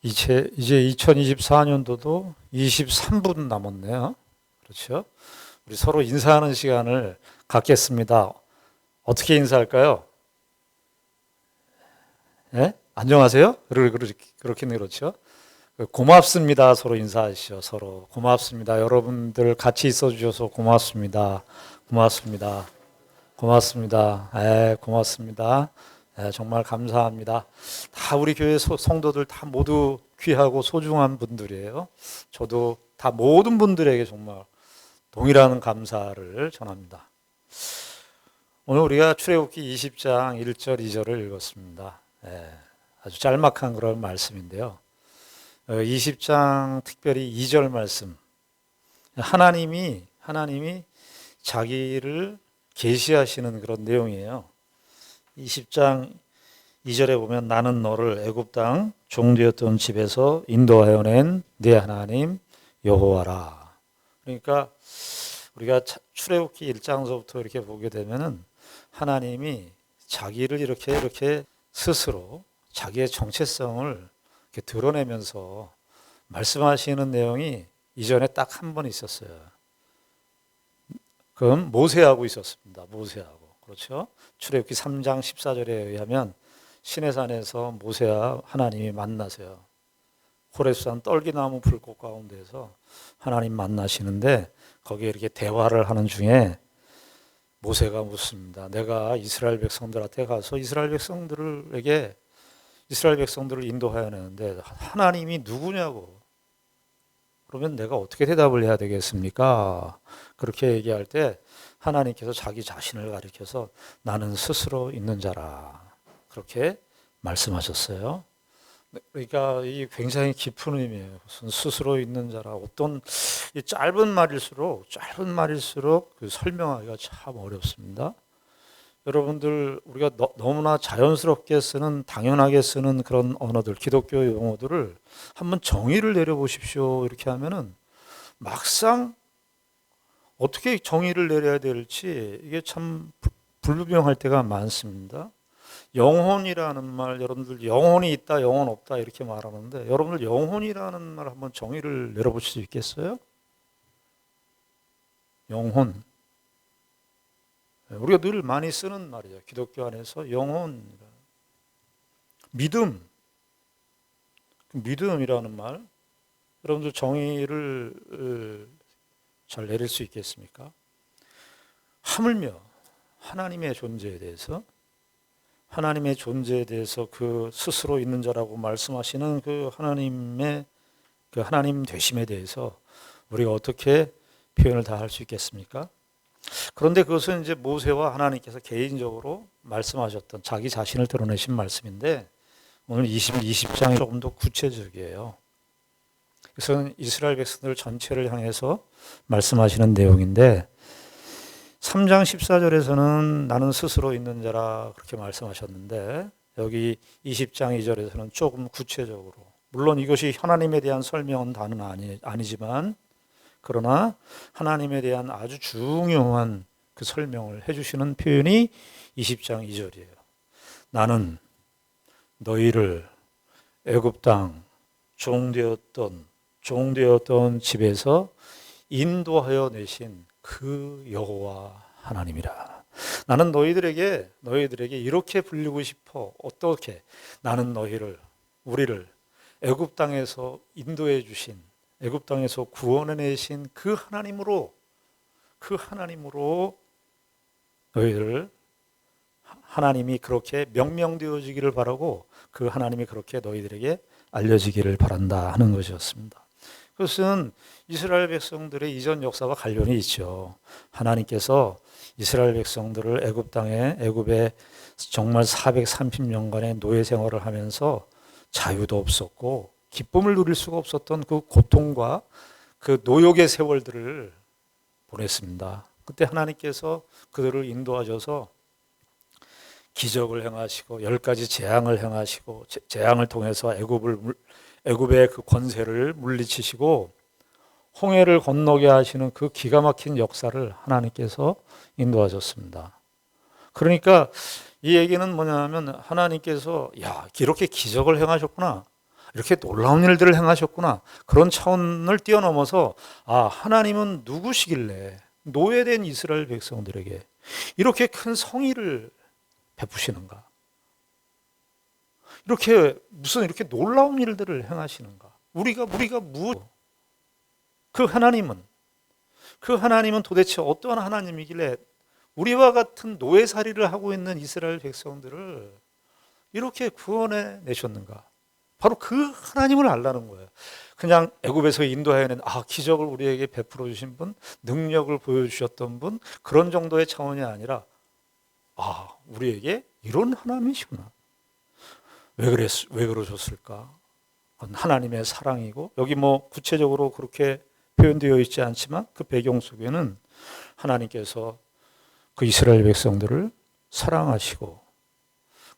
이제 2024년도도 23분 남았네요. 그렇죠? 우리 서로 인사하는 시간을 갖겠습니다. 어떻게 인사할까요? 예? 안녕하세요? 그렇긴 그렇죠. 고맙습니다. 서로 인사하시죠. 서로 고맙습니다. 여러분들 같이 있어 주셔서 고맙습니다. 고맙습니다. 고맙습니다. 고맙습니다. 정말 감사합니다. 다 우리 교회 성도들 다 모두 귀하고 소중한 분들이에요. 저도 다 모든 분들에게 정말 동일한 감사를 전합니다. 오늘 우리가 출애굽기 20장 1절 2절을 읽었습니다. 아주 짤막한 그런 말씀인데요. 20장 특별히 2절 말씀. 하나님이 자기를 계시하시는 그런 내용이에요. 20장 2절에 보면 나는 너를 애굽 땅 종되었던 집에서 인도하여 낸 네 하나님 여호와라. 그러니까 우리가 출애굽기 1장서부터 이렇게 보게 되면은 하나님이 자기를 이렇게 스스로 자기의 정체성을 이렇게 드러내면서 말씀하시는 내용이 이전에 딱 한 번 있었어요. 그건 모세하고 있었습니다. 모세하고. 그렇죠? 출애굽기 3장 14절에 의하면 시내산에서 모세와 하나님이 만나세요. 호렙산 떨기나무 불꽃 가운데서 하나님 만나시는데 거기에 이렇게 대화를 하는 중에 모세가 묻습니다. 내가 이스라엘 백성들한테 가서 이스라엘 백성들을 인도하여야 하는데 하나님이 누구냐고. 그러면 내가 어떻게 대답을 해야 되겠습니까? 그렇게 얘기할 때 하나님께서 자기 자신을 가리켜서 나는 스스로 있는 자라. 그렇게 말씀하셨어요. 그러니까 이 굉장히 깊은 의미예요. 무슨 스스로 있는 자라. 어떤 이 짧은 말일수록 그 설명하기가 참 어렵습니다. 여러분들 우리가 너무나 자연스럽게 쓰는 당연하게 쓰는 그런 언어들, 기독교 용어들을 한번 정의를 내려보십시오. 이렇게 하면은 막상 어떻게 정의를 내려야 될지 이게 참 불분명할 때가 많습니다. 영혼이라는 말, 여러분들 영혼이 있다, 영혼 없다 이렇게 말하는데 여러분들 영혼이라는 말 한번 정의를 내려보실 수 있겠어요? 영혼. 우리가 늘 많이 쓰는 말이죠. 기독교 안에서 영혼. 믿음이라는 말. 여러분들 정의를 잘 내릴 수 있겠습니까? 하물며 하나님의 존재에 대해서 그 스스로 있는 자라고 말씀하시는 그 하나님의 그 하나님 되심에 대해서 우리가 어떻게 표현을 다 할 수 있겠습니까? 그런데 그것은 이제 모세와 하나님께서 개인적으로 말씀하셨던 자기 자신을 드러내신 말씀인데 오늘 20장이 조금 더 구체적이에요. 그것은 이스라엘 백성들 전체를 향해서 말씀하시는 내용인데 3장 14절에서는 나는 스스로 있는 자라 그렇게 말씀하셨는데 여기 20장 2절에서는 조금 구체적으로 물론 이것이 하나님에 대한 설명은 다는 아니지만 그러나 하나님에 대한 아주 중요한 그 설명을 해주시는 표현이 20장 2절이에요. 나는 너희를 애굽 땅 종되었던 집에서 인도하여 내신 그 여호와 하나님이라. 나는 너희들에게 이렇게 불리고 싶어. 어떻게? 나는 우리를 애굽 땅에서 인도해 주신 애굽 땅에서 구원해 내신 그 하나님으로 너희를 하나님이 그렇게 명명되어지기를 바라고 그 하나님이 그렇게 너희들에게 알려지기를 바란다 하는 것이었습니다. 그것은 이스라엘 백성들의 이전 역사와 관련이 있죠. 하나님께서 이스라엘 백성들을 애굽에 정말 430년간의 노예 생활을 하면서 자유도 없었고 기쁨을 누릴 수가 없었던 그 고통과 그 노역의 세월들을 보냈습니다. 그때 하나님께서 그들을 인도하셔서 기적을 행하시고 10가지 재앙을 행하시고 재앙을 통해서 애굽의 그 권세를 물리치시고 홍해를 건너게 하시는 그 기가 막힌 역사를 하나님께서 인도하셨습니다. 그러니까 이 얘기는 뭐냐면 하나님께서 이렇게 기적을 행하셨구나. 이렇게 놀라운 일들을 행하셨구나. 그런 차원을 뛰어넘어서 하나님은 누구시길래 노예된 이스라엘 백성들에게 이렇게 큰 성의를 베푸시는가? 이렇게 놀라운 일들을 행하시는가? 우리가 그 하나님은 도대체 어떠한 하나님이길래 우리와 같은 노예살이를 하고 있는 이스라엘 백성들을 이렇게 구원해 내셨는가? 바로 그 하나님을 알라는 거예요. 그냥 애굽에서 인도하여낸 기적을 우리에게 베풀어 주신 분, 능력을 보여주셨던 분, 그런 정도의 차원이 아니라 우리에게 이런 하나님이시구나. 왜 그러셨을까? 그건 하나님의 사랑이고, 여기 구체적으로 그렇게 표현되어 있지 않지만 그 배경 속에는 하나님께서 그 이스라엘 백성들을 사랑하시고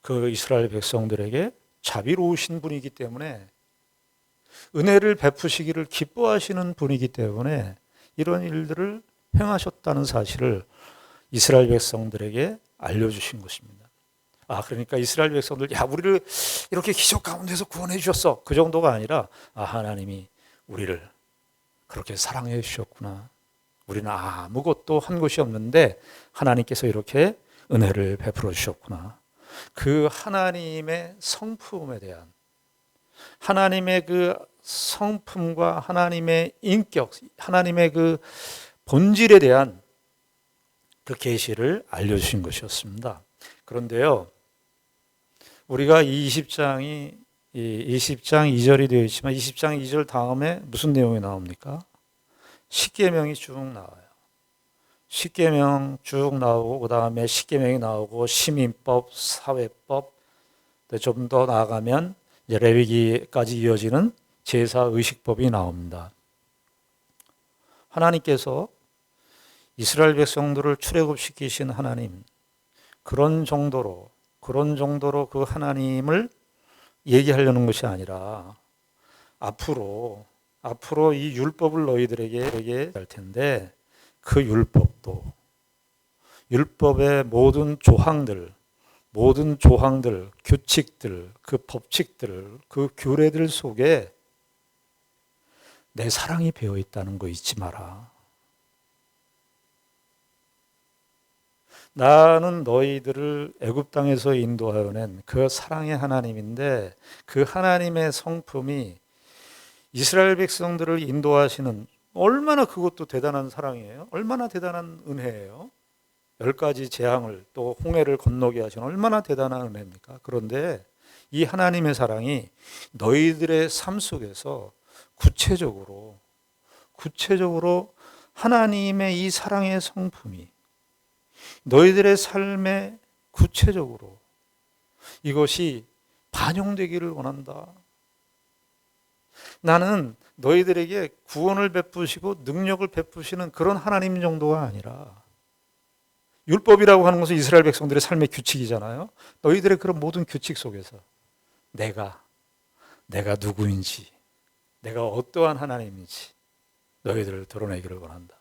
그 이스라엘 백성들에게 자비로우신 분이기 때문에, 은혜를 베푸시기를 기뻐하시는 분이기 때문에 이런 일들을 행하셨다는 사실을 이스라엘 백성들에게 알려주신 것입니다. 그러니까 이스라엘 백성들, 우리를 이렇게 기적 가운데서 구원해 주셨어, 그 정도가 아니라 하나님이 우리를 그렇게 사랑해 주셨구나. 우리는 아무것도 한 것이 없는데 하나님께서 이렇게 은혜를 베풀어 주셨구나. 그 하나님의 성품에 대한, 하나님의 그 성품과 하나님의 인격, 하나님의 그 본질에 대한 그 계시를 알려주신 것이었습니다. 그런데요, 우리가 20장 2절이 되어 있지만 20장 2절 다음에 무슨 내용이 나옵니까? 십계명이 쭉 나와요. 십계명 쭉 나오고, 그 다음에 십계명이 나오고 시민법, 사회법, 좀 더 나아가면 이제 레위기까지 이어지는 제사 의식법이 나옵니다. 하나님께서 이스라엘 백성들을 출애굽시키신 하나님, 그런 정도로 그 하나님을 얘기하려는 것이 아니라 앞으로 이 율법을 너희들에게 할 텐데, 그 율법의 모든 조항들, 규칙들, 그 법칙들, 그 규례들 속에 내 사랑이 배어 있다는 거 잊지 마라. 나는 너희들을 애굽 땅에서 인도하여 낸 그 사랑의 하나님인데, 그 하나님의 성품이 이스라엘 백성들을 인도하시는, 얼마나 그것도 대단한 사랑이에요. 얼마나 대단한 은혜예요. 10가지 재앙을 또 홍해를 건너게 하신 얼마나 대단한 은혜입니까? 그런데 이 하나님의 사랑이 너희들의 삶 속에서 구체적으로 하나님의 이 사랑의 성품이 너희들의 삶에 구체적으로 이것이 반영되기를 원한다. 나는 너희들에게 구원을 베푸시고 능력을 베푸시는 그런 하나님 정도가 아니라, 율법이라고 하는 것은 이스라엘 백성들의 삶의 규칙이잖아요. 너희들의 그런 모든 규칙 속에서 내가 누구인지, 내가 어떠한 하나님인지 너희들을 드러내기를 원한다.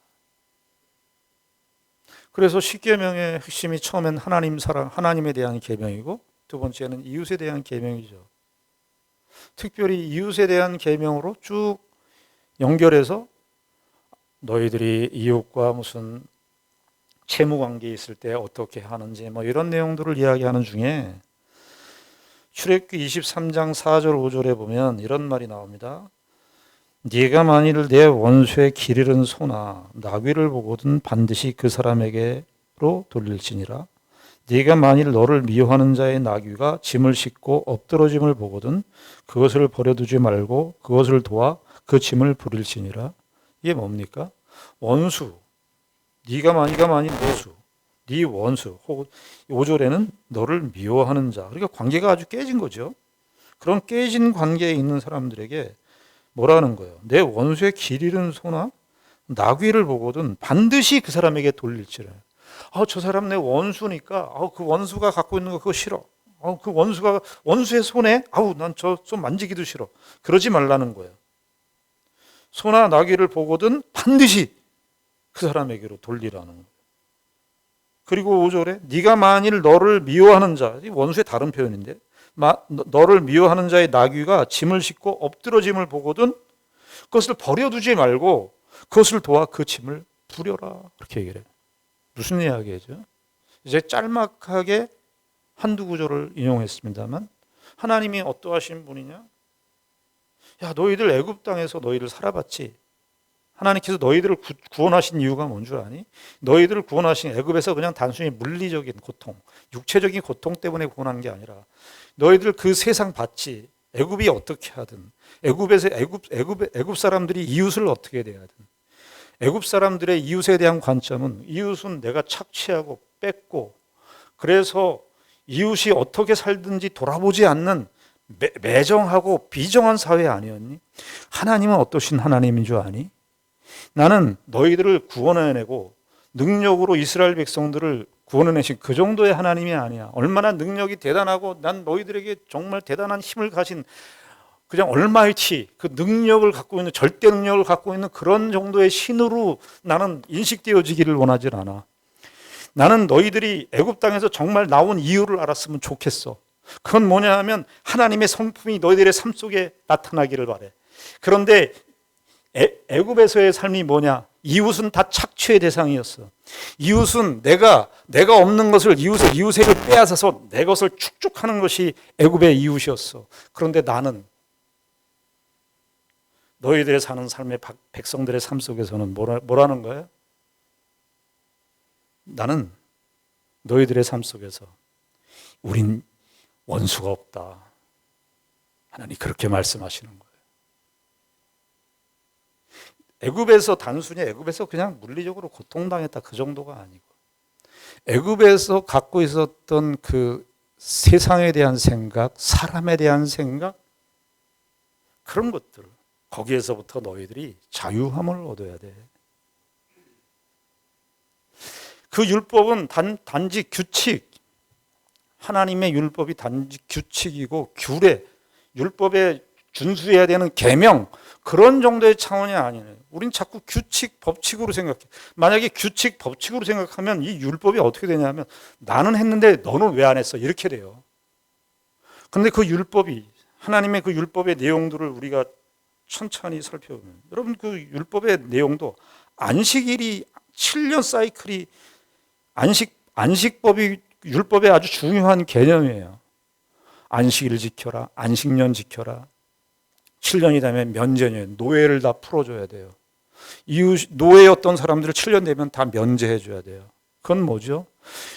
그래서 십계명의 핵심이 처음엔 하나님 사랑, 하나님에 대한 계명이고, 두 번째는 이웃에 대한 계명이죠. 특별히 이웃에 대한 계명으로 쭉 연결해서 너희들이 이웃과 무슨 채무 관계에 있을 때 어떻게 하는지 이런 내용들을 이야기하는 중에, 출애굽기 23장 4절 5절에 보면 이런 말이 나옵니다. 네가 만일 내 원수의 길 잃은 소나 나귀를 보거든 반드시 그 사람에게로 돌릴지니라. 네가 만일 너를 미워하는 자의 나귀가 짐을 싣고 엎드러짐을 보거든 그것을 버려두지 말고 그것을 도와 그 짐을 부릴지니라. 이게 뭡니까? 원수, 네가 만일 네 원수, 혹은 5절에는 너를 미워하는 자. 그러니까 관계가 아주 깨진 거죠. 그런 깨진 관계에 있는 사람들에게 뭐라는 거예요? 내 원수의 길 잃은 소나 나귀를 보거든 반드시 그 사람에게 돌릴지라. 저 사람 내 원수니까 그 원수가 갖고 있는 거 그거 싫어. 그 원수의 손에 난 저 손 만지기도 싫어. 그러지 말라는 거예요. 소나 나귀를 보거든 반드시 그 사람에게로 돌리라는 거예요. 그리고 5절에 네가 만일 너를 미워하는 자, 원수의 다른 표현인데 너를 미워하는 자의 나귀가 짐을 싣고 엎드러짐을 보거든 그것을 버려두지 말고 그것을 도와 그 짐을 부려라. 그렇게 얘기를 해요. 무슨 이야기죠? 이제 짤막하게 한두 구절을 인용했습니다만 하나님이 어떠하신 분이냐? 야, 너희들 애굽 땅에서 너희를 살아봤지? 하나님께서 너희들을 구원하신 이유가 뭔 줄 아니? 너희들을 구원하신 애굽에서 그냥 단순히 물리적인 고통, 육체적인 고통 때문에 구원한 게 아니라 너희들 그 세상 봤지? 애굽이 어떻게 하든 애굽 사람들이 이웃을 어떻게 대하든 애굽 사람들의 이웃에 대한 관점은 이웃은 내가 착취하고 뺏고 그래서 이웃이 어떻게 살든지 돌아보지 않는 매정하고 비정한 사회 아니었니? 하나님은 어떠신 하나님인 줄 아니? 나는 너희들을 구원해내고 능력으로 이스라엘 백성들을 구원해내신 그 정도의 하나님이 아니야. 얼마나 능력이 대단하고 난 너희들에게 정말 대단한 힘을 가진 그냥 얼마이티 그 능력을 갖고 있는 절대 능력을 갖고 있는 그런 정도의 신으로 나는 인식되어지기를 원하지 않아. 나는 너희들이 애굽 땅에서 정말 나온 이유를 알았으면 좋겠어. 그건 뭐냐 하면 하나님의 성품이 너희들의 삶 속에 나타나기를 바래. 그런데 애굽에서의 삶이 뭐냐? 이웃은 다 착취의 대상이었어. 이웃은 내가 없는 것을 이웃에게 빼앗아서 내 것을 축적하는 것이 애굽의 이웃이었어. 그런데 나는 너희들의 사는 삶의 백성들의 삶 속에서는 뭐라는 거야? 나는 너희들의 삶 속에서 우린 원수가 없다. 하나님 그렇게 말씀하시는 거예요. 단순히 애굽에서 그냥 물리적으로 고통당했다 그 정도가 아니고 애굽에서 갖고 있었던 그 세상에 대한 생각, 사람에 대한 생각 그런 것들 거기에서부터 너희들이 자유함을 얻어야 돼. 그 율법은 단지 규칙, 하나님의 율법이 단지 규칙이고 규례, 율법에 준수해야 되는 계명 그런 정도의 차원이 아니에요. 우린 자꾸 규칙, 법칙으로 생각해. 만약에 규칙, 법칙으로 생각하면 이 율법이 어떻게 되냐면 나는 했는데 너는 왜 안 했어? 이렇게 돼요. 그런데 그 율법이 하나님의 그 율법의 내용들을 우리가 천천히 살펴보면 여러분 그 율법의 내용도 안식일이 7년 사이클이 안식법이 율법의 아주 중요한 개념이에요. 안식일 지켜라, 안식년 지켜라. 7년이 되면 면제년, 노예를 다 풀어줘야 돼요. 노예였던 사람들을 7년 되면 다 면제해줘야 돼요. 그건 뭐죠?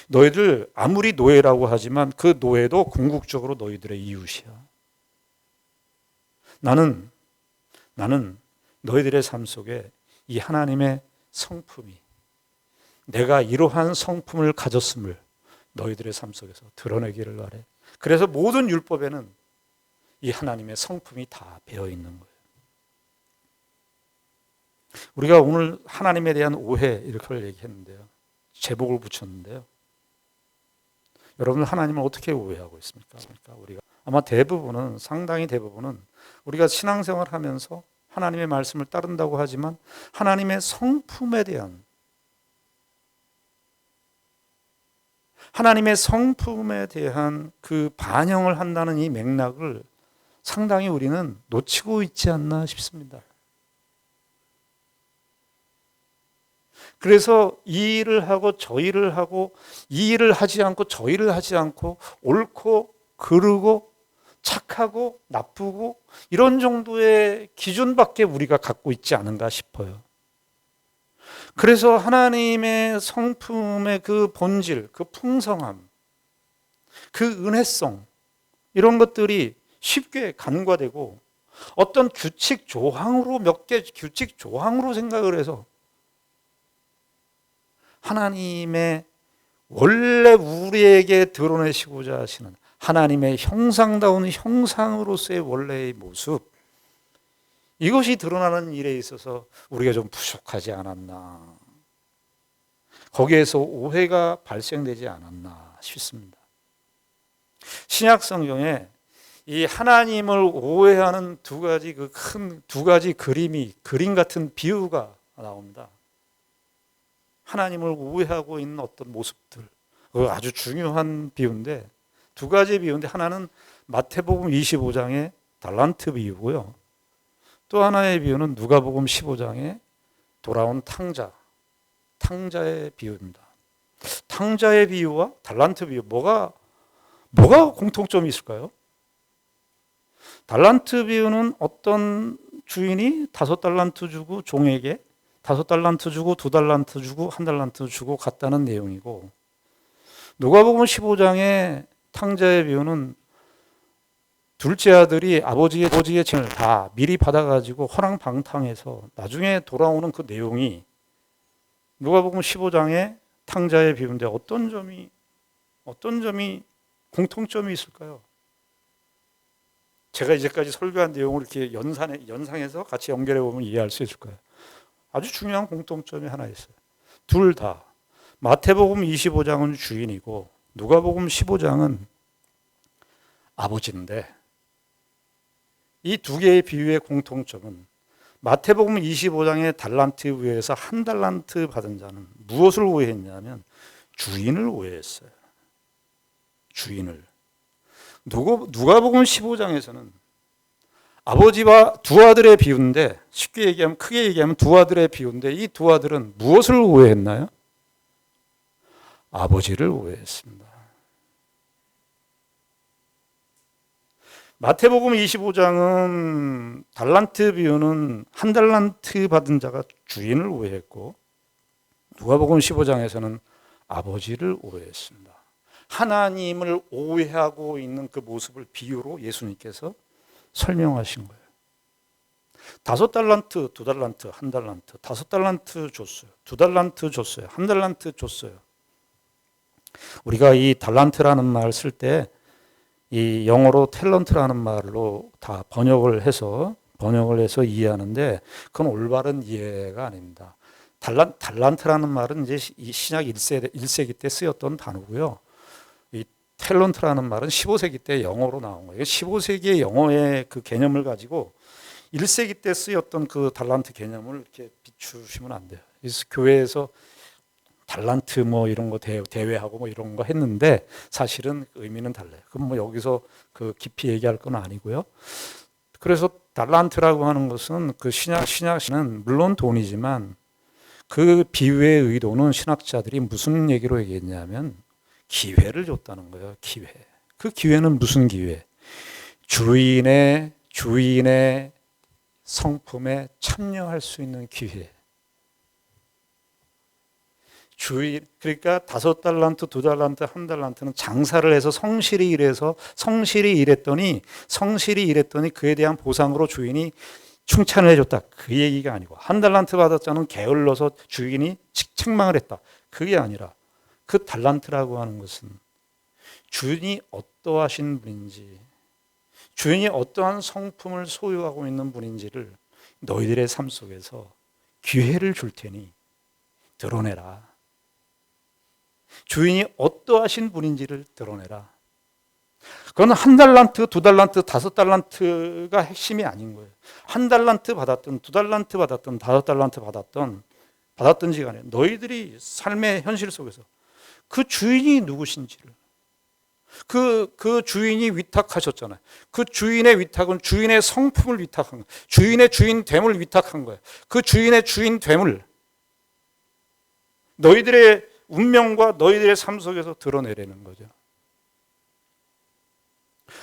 너희들 아무리 노예라고 하지만 그 노예도 궁극적으로 너희들의 이웃이야. 나는 너희들의 삶 속에 이 하나님의 성품이 내가 이러한 성품을 가졌음을 너희들의 삶 속에서 드러내기를 바래. 그래서 모든 율법에는 이 하나님의 성품이 다 배어 있는 거예요. 우리가 오늘 하나님에 대한 오해 이렇게 얘기했는데요. 제복을 붙였는데요. 여러분 하나님을 어떻게 오해하고 있습니까? 우리가 아마 상당히 대부분은 우리가 신앙생활을 하면서 하나님의 말씀을 따른다고 하지만 하나님의 성품에 대한 그 반영을 한다는 이 맥락을 상당히 우리는 놓치고 있지 않나 싶습니다. 그래서 이 일을 하고 저 일을 하고 이 일을 하지 않고 저 일을 하지 않고 옳고 그르고 착하고 나쁘고 이런 정도의 기준밖에 우리가 갖고 있지 않은가 싶어요. 그래서 하나님의 성품의 그 본질, 그 풍성함, 그 은혜성 이런 것들이 쉽게 간과되고 어떤 규칙 조항으로 몇 개 규칙 조항으로 생각을 해서 하나님의 원래 우리에게 드러내시고자 하시는 하나님의 형상다운 형상으로서의 원래의 모습 이것이 드러나는 일에 있어서 우리가 좀 부족하지 않았나 거기에서 오해가 발생되지 않았나 싶습니다. 신약 성경에 이 하나님을 오해하는 두 가지 그림 같은 비유가 나옵니다. 하나님을 오해하고 있는 어떤 모습들 아주 중요한 비유인데 두 가지 비유인데 하나는 마태복음 25장의 달란트 비유고요. 또 하나의 비유는 누가복음 15장에 돌아온 탕자의 비유입니다. 탕자의 비유와 달란트 비유, 뭐가 공통점이 있을까요? 달란트 비유는 어떤 주인이 5달란트 주고 종에게 5달란트 주고 2달란트 주고 1달란트 주고 갔다는 내용이고, 누가복음 15장의 탕자의 비유는 둘째 아들이 아버지의 재능을 다 미리 받아가지고 허랑방탕해서 나중에 돌아오는 그 내용이 누가복음 15장의 탕자의 비유인데 어떤 점이 공통점이 있을까요? 제가 이제까지 설교한 내용을 이렇게 연상해서 같이 연결해 보면 이해할 수 있을 거예요. 아주 중요한 공통점이 하나 있어요. 둘 다 마태복음 25장은 주인이고 누가복음 15장은 아버지인데, 이 두 개의 비유의 공통점은 마태복음 25장의 달란트 비유에서 1달란트 받은 자는 무엇을 오해했냐면 주인을 오해했어요. 주인을. 누가복음 15장에서는 아버지와 두 아들의 비유인데, 쉽게 얘기하면, 크게 얘기하면 두 아들의 비유인데, 이 두 아들은 무엇을 오해했나요? 아버지를 오해했습니다. 마태복음 25장은 달란트 비유는 1달란트 받은 자가 주인을 오해했고, 누가복음 15장에서는 아버지를 오해했습니다. 하나님을 오해하고 있는 그 모습을 비유로 예수님께서 설명하신 거예요. 5달란트, 2달란트, 1달란트, 5달란트 줬어요. 2달란트 줬어요. 1달란트 줬어요. 우리가 이 달란트라는 말을 쓸 때 이 영어로 탤런트라는 말로 다 번역을 해서 이해하는데, 그건 올바른 이해가 아닙니다. 달란트라는 말은 이제 신약 1세기 때 쓰였던 단어고요. 이 탤런트라는 말은 15세기 때 영어로 나온 거예요. 15세기의 영어의 그 개념을 가지고 1세기 때 쓰였던 그 달란트 개념을 이렇게 비추시면 안 돼요. 그래서 교회에서 달란트 뭐 이런 거 대회하고 뭐 이런 거 했는데 사실은 의미는 달라요. 그럼 뭐 여기서 그 깊이 얘기할 건 아니고요. 그래서 달란트라고 하는 것은 그 신약은 물론 돈이지만 그 비유의 의도는 신학자들이 무슨 얘기로 얘기했냐면 기회를 줬다는 거예요. 기회. 그 기회는 무슨 기회? 주인의 성품에 참여할 수 있는 기회. 그러니까 5달란트, 2달란트, 1달란트는 장사를 해서 성실히 일했더니 그에 대한 보상으로 주인이 칭찬을 해줬다. 그 얘기가 아니고, 1달란트 받았자는 게을러서 주인이 책망을 했다. 그게 아니라 그 달란트라고 하는 것은 주인이 어떠하신 분인지, 주인이 어떠한 성품을 소유하고 있는 분인지를 너희들의 삶 속에서 기회를 줄 테니 드러내라. 주인이 어떠하신 분인지를 드러내라. 그건 1달란트, 2달란트, 5달란트가 핵심이 아닌 거예요. 1달란트 받았든 2달란트 받았든 5달란트 받았든지 간에 너희들이 삶의 현실 속에서 그 주인이 누구신지를, 그 주인이 위탁하셨잖아요. 그 주인의 위탁은 주인의 성품을 위탁한 거예요. 주인의 주인됨을 위탁한 거예요. 그 주인의 주인됨을 너희들의 운명과 너희들의 삶 속에서 드러내려는 거죠.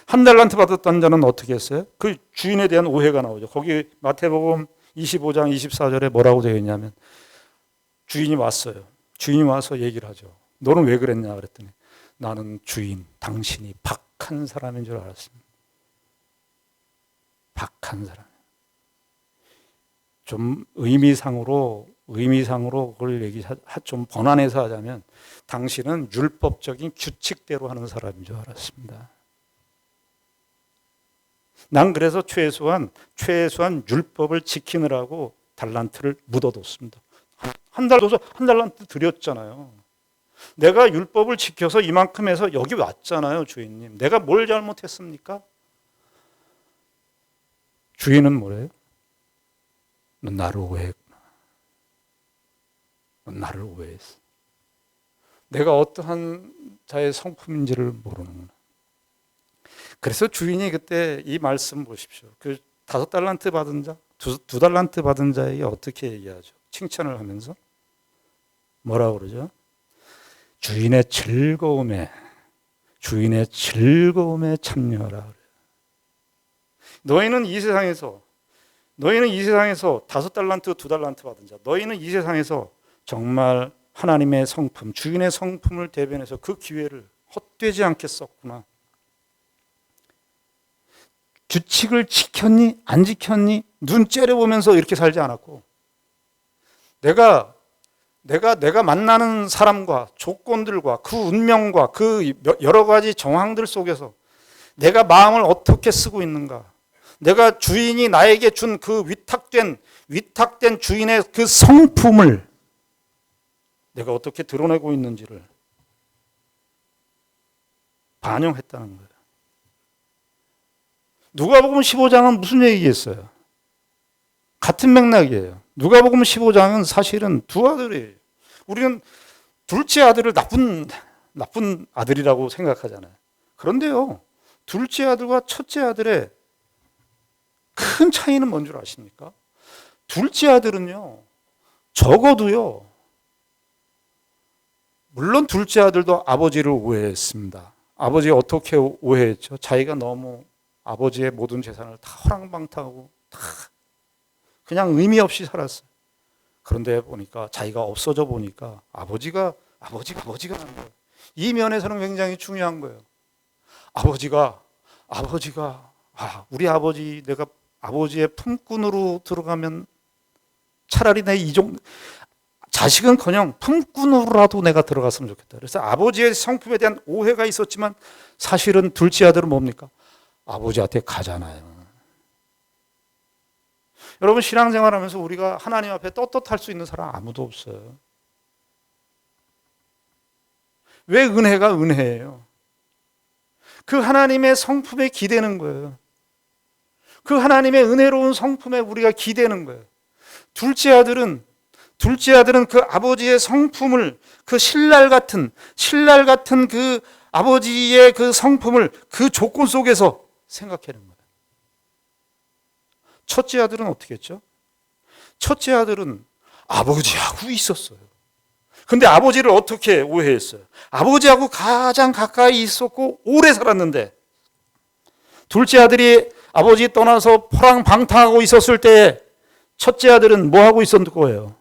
1달란트 받았던 자는 어떻게 했어요? 그 주인에 대한 오해가 나오죠. 거기 마태복음 25장 24절에 뭐라고 되어 있냐면 주인이 왔어요. 주인이 와서 얘기를 하죠. 너는 왜 그랬냐 그랬더니 나는 주인, 당신이 박한 사람인 줄 알았습니다. 박한 사람. 좀 의미상으로 그걸 좀 번안해서 하자면 당신은 율법적인 규칙대로 하는 사람인 줄 알았습니다. 난 그래서 최소한 율법을 지키느라고 달란트를 묻어뒀습니다. 한 달란트 드렸잖아요. 내가 율법을 지켜서 이만큼 해서 여기 왔잖아요, 주인님. 내가 뭘 잘못했습니까? 주인은 뭐래요? 넌 나를 오해했구나. 넌 나를 오해했어. 내가 어떠한 자의 성품인지를 모르는구나. 그래서 주인이 그때 이 말씀 보십시오. 그 5달란트 받은 자, 두 달란트 받은 자에게 어떻게 얘기하죠? 칭찬을 하면서 뭐라고 그러죠? 주인의 즐거움에 참여하라. 너희는 이 세상에서 5달란트, 2달란트 받은 자, 너희는 이 세상에서 정말 하나님의 성품, 주인의 성품을 대변해서 그 기회를 헛되지 않게 썼구나. 규칙을 지켰니? 안 지켰니? 눈 째려보면서 이렇게 살지 않았고, 내가 만나는 사람과 조건들과 그 운명과 그 여러 가지 정황들 속에서 내가 마음을 어떻게 쓰고 있는가, 내가 주인이 나에게 준 그 위탁된 주인의 그 성품을 내가 어떻게 드러내고 있는지를 반영했다는 거예요. 누가복음 15장은 무슨 얘기겠어요? 같은 맥락이에요. 누가복음 15장은 사실은 두 아들이에요. 우리는 둘째 아들을 나쁜 아들이라고 생각하잖아요. 그런데요, 둘째 아들과 첫째 아들의 큰 차이는 뭔 줄 아십니까? 둘째 아들은요, 적어도요, 물론 둘째 아들도 아버지를 오해했습니다. 아버지가 어떻게 오해했죠? 자기가 너무 아버지의 모든 재산을 다 허랑방탕하고 다 그냥 의미 없이 살았어요. 그런데 보니까 자기가 없어져 보니까 아버지가 난 거예요. 이 면에서는 굉장히 중요한 거예요. 우리 아버지, 내가 아버지의 품꾼으로 들어가면 차라리 내 자식은커녕 품꾼으로라도 내가 들어갔으면 좋겠다. 그래서 아버지의 성품에 대한 오해가 있었지만 사실은 둘째 아들은 뭡니까? 아버지한테 가잖아요. 여러분, 신앙생활하면서 우리가 하나님 앞에 떳떳할 수 있는 사람 아무도 없어요. 왜 은혜가 은혜예요? 그 하나님의 성품에 기대는 거예요. 그 하나님의 은혜로운 성품에 우리가 기대는 거예요. 둘째 아들은 그 아버지의 성품을, 그 신랄 같은 그 아버지의 그 성품을 그 조건 속에서 생각하는 거예요. 첫째 아들은 어떻게 했죠? 첫째 아들은 아버지하고 있었어요. 근데 아버지를 어떻게 오해했어요? 아버지하고 가장 가까이 있었고 오래 살았는데, 둘째 아들이 아버지 떠나서 포랑방탕하고 있었을 때 첫째 아들은 뭐 하고 있었던 거예요?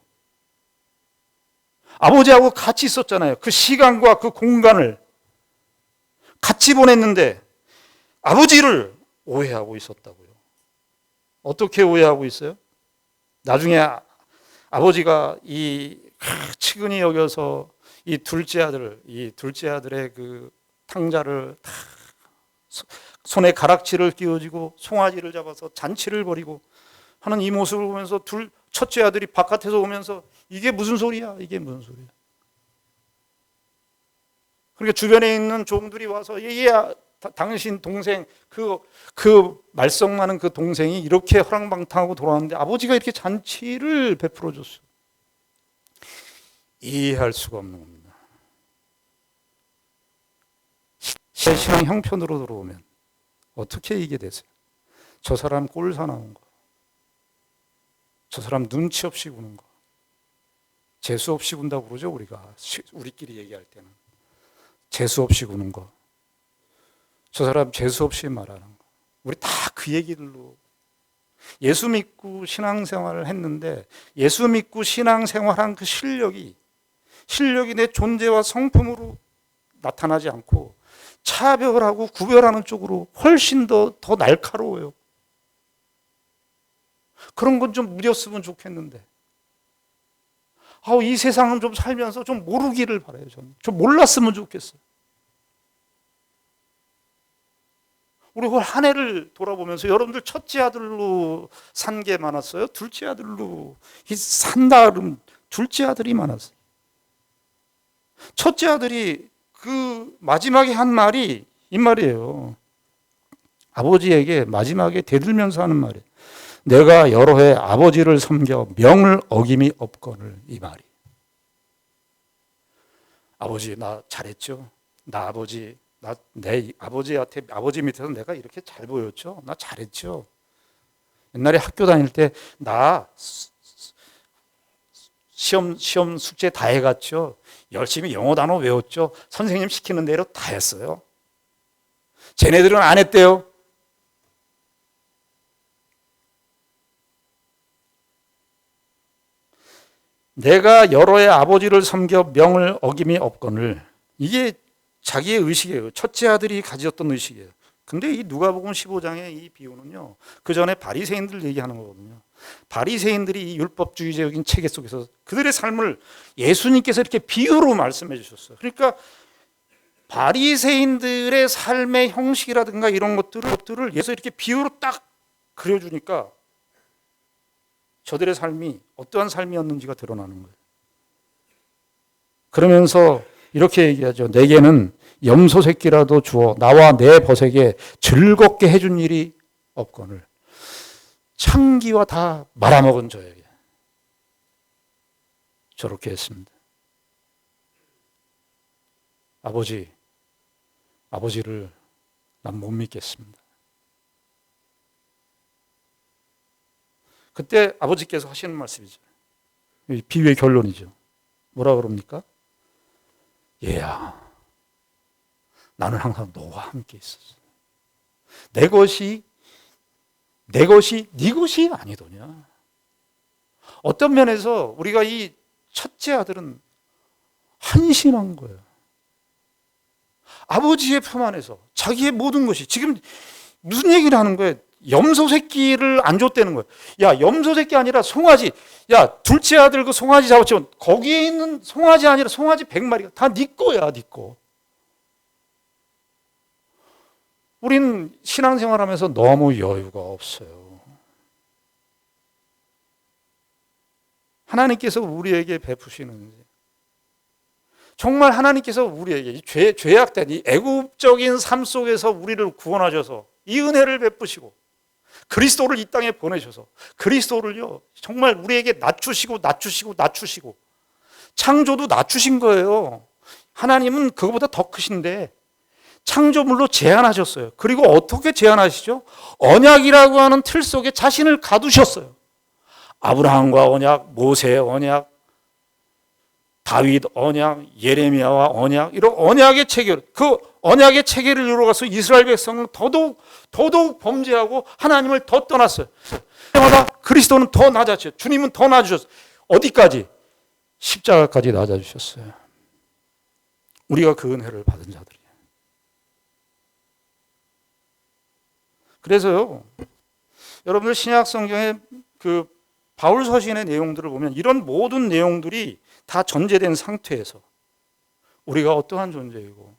아버지하고 같이 있었잖아요. 그 시간과 그 공간을 같이 보냈는데 아버지를 오해하고 있었다고요. 어떻게 오해하고 있어요? 나중에 아버지가 이 측은히 여겨서 이 둘째 아들의 그 탕자를 다 손에 가락지를 끼워주고 송아지를 잡아서 잔치를 벌이고 하는 이 모습을 보면서 첫째 아들이 바깥에서 오면서 이게 무슨 소리야? 그러니까 주변에 있는 종들이 와서 얘야, 당신 동생 그 말썽 많은 그 동생이 이렇게 허랑방탕하고 돌아왔는데 아버지가 이렇게 잔치를 베풀어 줬어요. 이해할 수가 없는 겁니다. 신앙 형편으로 들어오면 어떻게 이게 되세요? 저 사람 꼴 사나운 거, 저 사람 눈치 없이 구는 거, 재수 없이 군다고 그러죠. 우리끼리 얘기할 때는 재수 없이 구는 거, 저 사람 재수 없이 말하는 거, 우리 다 그 얘기들로 예수 믿고 신앙생활을 했는데, 예수 믿고 신앙생활한 그 실력이 내 존재와 성품으로 나타나지 않고 차별하고 구별하는 쪽으로 훨씬 더 날카로워요. 그런 건 좀 무렸으면 좋겠는데, 이 세상은 좀 살면서 좀 모르기를 바라요. 좀 몰랐으면 좋겠어요. 우리 한 해를 돌아보면서 여러분들 첫째 아들로 산 게 많았어요? 둘째 아들로 산 나름 둘째 아들이 많았어요. 첫째 아들이 그 마지막에 한 말이 이 말이에요. 아버지에게 마지막에 대들면서 하는 말이에요. 내가 여러 해 아버지를 섬겨 명을 어김이 없거늘, 이 말이. 아버지 나 잘했죠? 나 아버지 내 아버지 밑에서 내가 이렇게 잘 보였죠? 나 잘했죠? 옛날에 학교 다닐 때 나 시험 숙제 다 해갔죠? 열심히 영어 단어 외웠죠? 선생님 시키는 대로 다 했어요. 쟤네들은 안 했대요. 내가 여러의 아버지를 섬겨 명을 어김이 없거늘. 이게 자기의 의식이에요. 첫째 아들이 가졌던 의식이에요. 근데 이 누가복음 15장의 이 비유는요, 그 전에 바리새인들 얘기하는 거거든요. 바리새인들이 이 율법주의적인 체계 속에서 그들의 삶을 예수님께서 이렇게 비유로 말씀해 주셨어요. 그러니까 바리새인들의 삶의 형식이라든가 이런 것들을 예수 이렇게 비유로 딱 그려주니까 저들의 삶이 어떠한 삶이었는지가 드러나는 거예요. 그러면서 이렇게 얘기하죠. 내게는 염소 새끼라도 주어 나와 내 벗에게 즐겁게 해준 일이 없거늘. 창기와 다 말아먹은 저에게 저렇게 했습니다. 아버지를 난 못 믿겠습니다. 그때 아버지께서 하시는 말씀이죠. 비유의 결론이죠. 뭐라 그럽니까? 얘야, 나는 항상 너와 함께 있었어. 내 것이 네 것이 아니더냐. 어떤 면에서 우리가 이 첫째 아들은 한심한 거예요. 아버지의 품 안에서 자기의 모든 것이, 지금 무슨 얘기를 하는 거예요? 염소 새끼를 안 줬다는 거예요. 야, 염소 새끼 아니라 송아지. 야, 둘째 아들 그 송아지 잡았지만 거기에 있는 송아지 아니라 송아지 100마리가 다 네 거야, 네 거. 우린 신앙생활하면서 너무 여유가 없어요. 하나님께서 우리에게 베푸시는, 정말 하나님께서 우리에게 죄악된 이 애국적인 삶 속에서 우리를 구원하셔서 이 은혜를 베푸시고 그리스도를 이 땅에 보내셔서 그리스도를요 정말 우리에게 낮추시고 창조도 낮추신 거예요. 하나님은 그거보다 더 크신데 창조물로 제한하셨어요. 그리고 어떻게 제한하시죠? 언약이라고 하는 틀 속에 자신을 가두셨어요. 아브라함과 언약, 모세의 언약, 다윗 언약, 예레미야와 언약, 이런 언약의 체계, 그 언약의 체계를 이루어가서 이스라엘 백성은 더더욱 범죄하고 하나님을 더 떠났어요. 때마다 그리스도는 더 낮아졌어요. 주님은 더 낮아주셨어요. 어디까지? 십자가까지 낮아주셨어요. 우리가 그 은혜를 받은 자들이에요. 그래서요, 여러분들 신약 성경의 그 바울 서신의 내용들을 보면 이런 모든 내용들이 다 전제된 상태에서 우리가 어떠한 존재이고,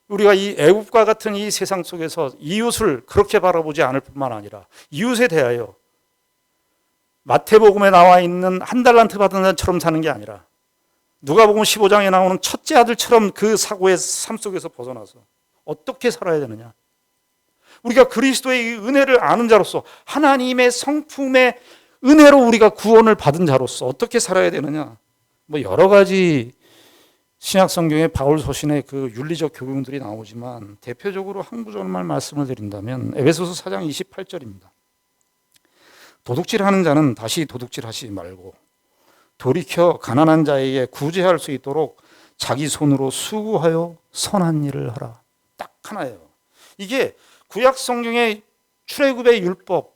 우리가 이 애국과 같은 이 세상 속에서 이웃을 그렇게 바라보지 않을 뿐만 아니라 이웃에 대하여 마태복음에 나와 있는 한 달란트 받은 자처럼 사는 게 아니라 누가복음 15장에 나오는 첫째 아들처럼 그 사고의 삶 속에서 벗어나서 어떻게 살아야 되느냐. 우리가 그리스도의 이 은혜를 아는 자로서 하나님의 성품의 은혜로 우리가 구원을 받은 자로서 어떻게 살아야 되느냐. 뭐 여러 가지 신약 성경의 바울 서신의 그 윤리적 교훈들이 나오지만 대표적으로 한 구절만 말씀을 드린다면 에베소서 4장 28절입니다. 도둑질하는 자는 다시 도둑질하지 말고 돌이켜 가난한 자에게 구제할 수 있도록 자기 손으로 수고하여 선한 일을 하라. 딱 하나예요. 이게 구약 성경의 출애굽의 율법,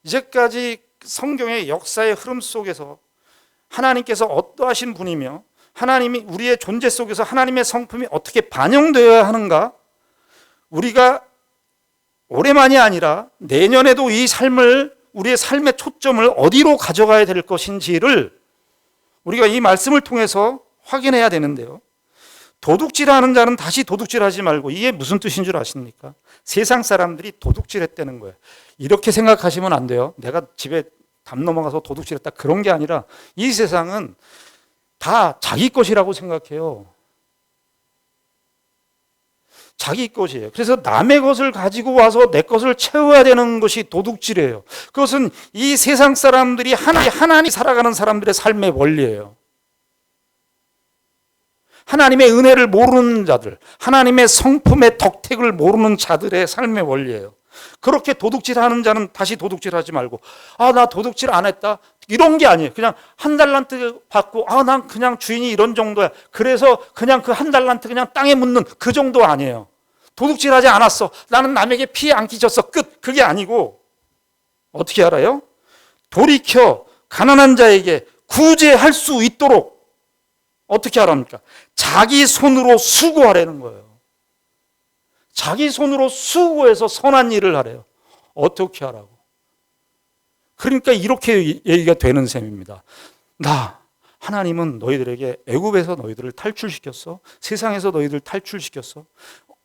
이제까지 성경의 역사의 흐름 속에서 하나님께서 어떠하신 분이며 하나님이 우리의 존재 속에서 하나님의 성품이 어떻게 반영되어야 하는가, 우리가 올해만이 아니라 내년에도 이 삶을, 우리의 삶의 초점을 어디로 가져가야 될 것인지를 우리가 이 말씀을 통해서 확인해야 되는데요. 도둑질하는 자는 다시 도둑질하지 말고, 이게 무슨 뜻인 줄 아십니까? 세상 사람들이 도둑질했다는 거예요. 이렇게 생각하시면 안 돼요. 내가 집에 담 넘어가서 도둑질했다, 그런 게 아니라 이 세상은 다 자기 것이라고 생각해요. 자기 것이에요. 그래서 남의 것을 가지고 와서 내 것을 채워야 되는 것이 도둑질이에요. 그것은 이 세상 사람들이 하나님 살아가는 사람들의 삶의 원리예요. 하나님의 은혜를 모르는 자들, 하나님의 성품의 덕택을 모르는 자들의 삶의 원리예요. 그렇게 도둑질하는 자는 다시 도둑질하지 말고, 나 도둑질 안 했다, 이런 게 아니에요. 그냥 한 달란트 받고, 난 그냥 주인이 이런 정도야, 그래서 그냥 그 한 달란트 그냥 땅에 묻는 그 정도 아니에요. 도둑질하지 않았어, 나는 남에게 피해 안 끼쳤어, 끝. 그게 아니고 어떻게 알아요? 돌이켜 가난한 자에게 구제할 수 있도록 어떻게 하랍니까? 자기 손으로 수고하라는 거예요. 자기 손으로 수고해서 선한 일을 하래요. 어떻게 하라고? 그러니까 이렇게 얘기가 되는 셈입니다. 하나님은 너희들에게 애굽에서 너희들을 탈출시켰어. 세상에서 너희들 탈출시켰어.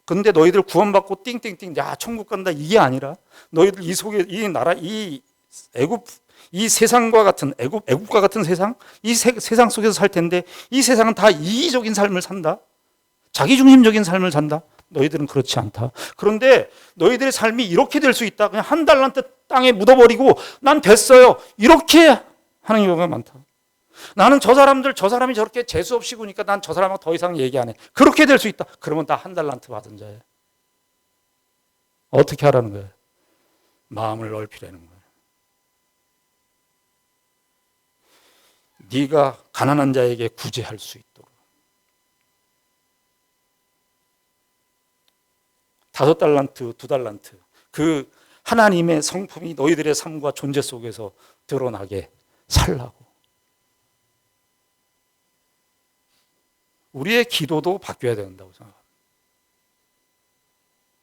근데 너희들 구원받고 띵띵띵, 천국 간다, 이게 아니라 너희들 이 속에, 이 나라, 이 애굽, 이 세상과 같은 애국과 같은 세상, 이 세상 속에서 살 텐데 이 세상은 다 이기적인 삶을 산다. 자기중심적인 삶을 산다. 너희들은 그렇지 않다. 그런데 너희들의 삶이 이렇게 될 수 있다. 그냥 한 달란트 땅에 묻어버리고 난 됐어요, 이렇게 하는 경우가 많다. 나는 저 사람이 저렇게 재수 없이 구니까 난 저 사람하고 더 이상 얘기 안 해. 그렇게 될 수 있다. 그러면 다 한 달란트 받은 자예요. 어떻게 하라는 거예요? 마음을 넓히라는 거예요. 네가 가난한 자에게 구제할 수 있도록. 5달란트, 2달란트, 그 하나님의 성품이 너희들의 삶과 존재 속에서 드러나게 살라고. 우리의 기도도 바뀌어야 된다고 생각합니다.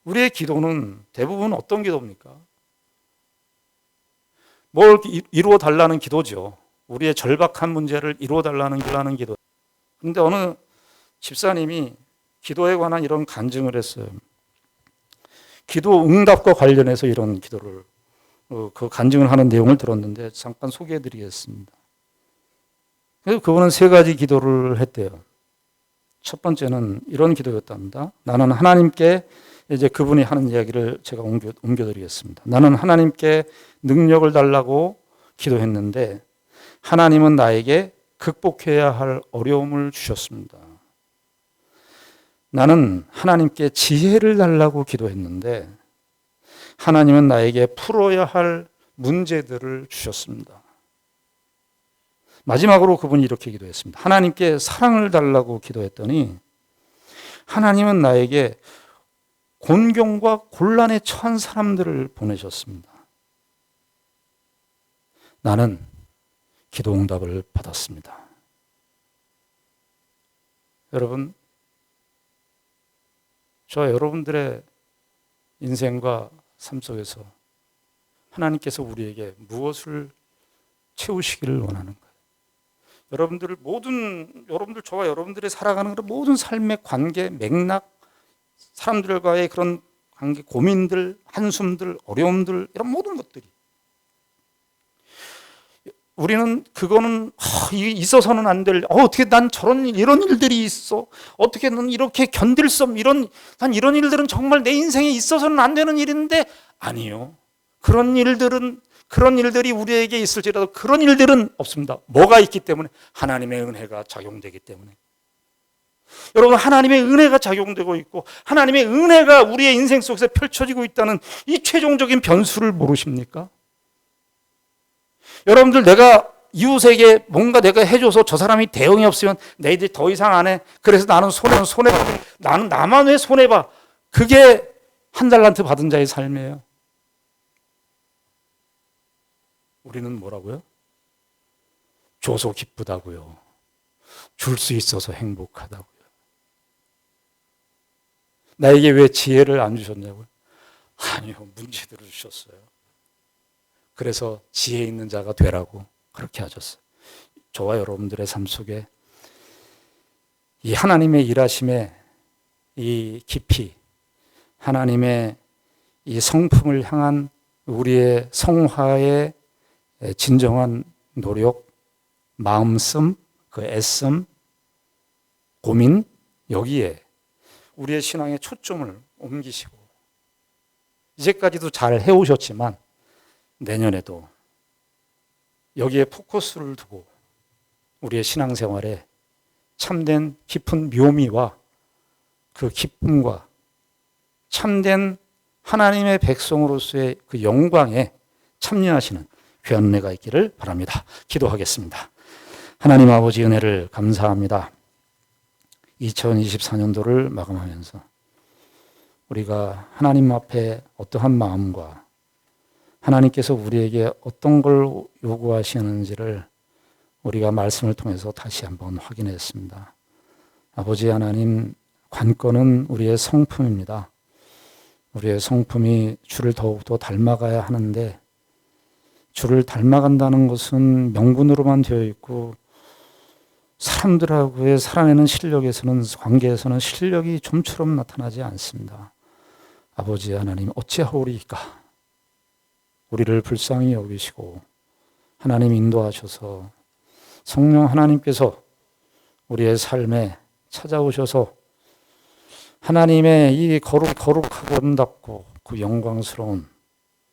우리의 기도는 대부분 어떤 기도입니까? 뭘 이루어 달라는 기도죠. 우리의 절박한 문제를 이루어 달라는 기도. 그런데 어느 집사님이 기도에 관한 이런 간증을 했어요. 기도 응답과 관련해서 이런 기도를, 그 간증을 하는 내용을 들었는데 잠깐 소개해 드리겠습니다. 그래서 그분은 3가지 기도를 했대요. 첫 번째는 이런 기도였답니다. 나는 하나님께, 이제 그분이 하는 이야기를 제가 옮겨드리겠습니다. 나는 하나님께 능력을 달라고 기도했는데 하나님은 나에게 극복해야 할 어려움을 주셨습니다. 나는 하나님께 지혜를 달라고 기도했는데 하나님은 나에게 풀어야 할 문제들을 주셨습니다. 마지막으로 그분이 이렇게 기도했습니다. 하나님께 사랑을 달라고 기도했더니 하나님은 나에게 곤경과 곤란에 처한 사람들을 보내셨습니다. 나는 기도 응답을 받았습니다. 여러분, 저 여러분들의 인생과 삶 속에서 하나님께서 우리에게 무엇을 채우시기를 원하는 거예요. 여러분들 저와 여러분들의 살아가는 그런 모든 삶의 관계, 맥락, 사람들과의 그런 관계, 고민들, 한숨들, 어려움들, 이런 모든 것들이 우리는 그거는 있어서는 안 될, 어떻게 난 이런 일들이 있어, 어떻게 난 이렇게 견딜 수 없는 난 이런 일들은 정말 내 인생에 있어서는 안 되는 일인데, 아니요. 그런 일들이 우리에게 있을지라도 그런 일들은 없습니다. 뭐가 있기 때문에? 하나님의 은혜가 작용되기 때문에. 여러분, 하나님의 은혜가 작용되고 있고 하나님의 은혜가 우리의 인생 속에서 펼쳐지고 있다는 이 최종적인 변수를 모르십니까? 여러분들, 내가 이웃에게 뭔가 내가 해줘서 저 사람이 대응이 없으면 너희들 더 이상 안 해. 그래서 나는 손해봐. 나는 나만 왜 손해봐. 그게 한 달란트 받은 자의 삶이에요. 우리는 뭐라고요? 줘서 기쁘다고요. 줄 수 있어서 행복하다고요. 나에게 왜 지혜를 안 주셨냐고요? 아니요, 문제들을 주셨어요. 그래서 지혜 있는 자가 되라고 그렇게 하셨어요. 저와 여러분들의 삶 속에 이 하나님의 일하심의 이 깊이, 하나님의 이 성품을 향한 우리의 성화의 진정한 노력, 마음씀, 그 애씀, 고민, 여기에 우리의 신앙의 초점을 옮기시고, 이제까지도 잘 해오셨지만 내년에도 여기에 포커스를 두고 우리의 신앙생활에 참된 깊은 묘미와 그 기쁨과 참된 하나님의 백성으로서의 그 영광에 참여하시는 귀한 은혜가 있기를 바랍니다. 기도하겠습니다. 하나님 아버지 은혜를 감사합니다. 2024년도를 마감하면서 우리가 하나님 앞에 어떠한 마음과 하나님께서 우리에게 어떤 걸 요구하시는지를 우리가 말씀을 통해서 다시 한번 확인했습니다. 아버지 하나님, 관건은 우리의 성품입니다. 우리의 성품이 주를 더욱더 닮아가야 하는데 주를 닮아간다는 것은 명분으로만 되어 있고 사람들하고의 살아내는 실력에서는, 관계에서는 실력이 좀처럼 나타나지 않습니다. 아버지 하나님, 어찌하오리이까? 우리를 불쌍히 여기시고 하나님 인도하셔서 성령 하나님께서 우리의 삶에 찾아오셔서 하나님의 이 거룩하고 아름답고 그 영광스러운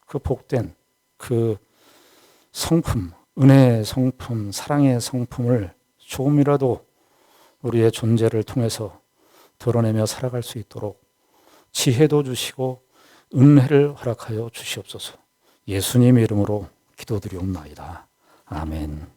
그 복된 그 성품, 은혜의 성품, 사랑의 성품을 조금이라도 우리의 존재를 통해서 드러내며 살아갈 수 있도록 지혜도 주시고 은혜를 허락하여 주시옵소서. 예수님의 이름으로 기도드리옵나이다. 아멘.